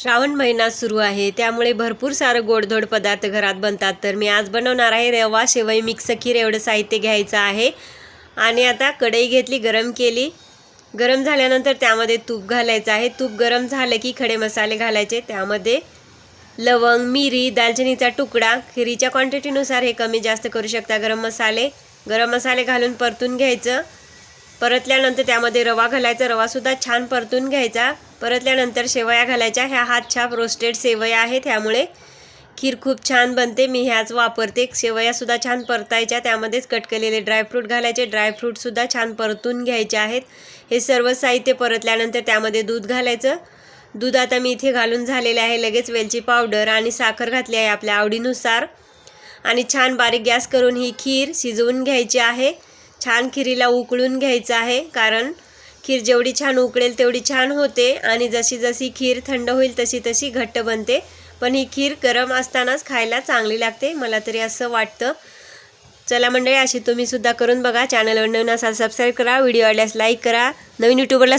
श्रावण महिना सुरू आहे, त्यामुळे भरपूर सारं गोडधोड पदार्थ घरात बनतात. तर मी आज बनवणार आहे रवा शेवई मिक्स खीर. एवढं साहित्य घ्यायचं आहे. आणि आता कढई घेतली, गरम केली. गरम झाल्यानंतर त्यामध्ये तूप घालायचं आहे. तूप गरम झालं की खडे मसाले घालायचे. त्यामध्ये लवंग, मिरी, दालचिनीचा तुकडा, खिरीच्या क्वांटिटीनुसार हे कमी जास्त करू शकता. गरम मसाले घालून परतून घ्यायचं. परतल्यानंतर त्यामध्ये रवा घालायचा. रवासुद्धा छान परतून घ्यायचा. परतल्यानंतर शेवया घालायच्या. ह्या हातछाप रोस्टेड शेवया आहेत, त्यामुळे खीर खूप छान बनते. मी ह्याच वापरते. शेवयासुद्धा छान परतायच्या. त्यामध्येच कट केलेले ड्रायफ्रूट घालायचे. ड्रायफ्रूटसुद्धा छान परतून घ्यायचे आहेत. हे सर्व साहित्य परतल्यानंतर त्यामध्ये दूध घालायचं. दूध आता मी इथे घालून झालेले आहे. लगेच वेलची पावडर आणि साखर घातली आहे आपल्या आवडीनुसार. आणि छान बारीक गॅस करून ही खीर शिजवून घ्यायची आहे. छान खिरीला उकळून घ्यायचं आहे, कारण खीर जेवढी छान उकळेल तेवढी छान होते. आणि जशी जशी खीर थंड होईल तशी तशी घट्ट बनते. पण ही खीर गरम असतानाच खायला चांगली लागते, मला तरी असं वाटतं. चला मंडळी, अशी तुम्हीसुद्धा करून बघा. चॅनलवर नवीन असाल सबस्क्राईब करा. व्हिडिओ आवडल्यास लाईक करा. नवीन यूट्यूबरला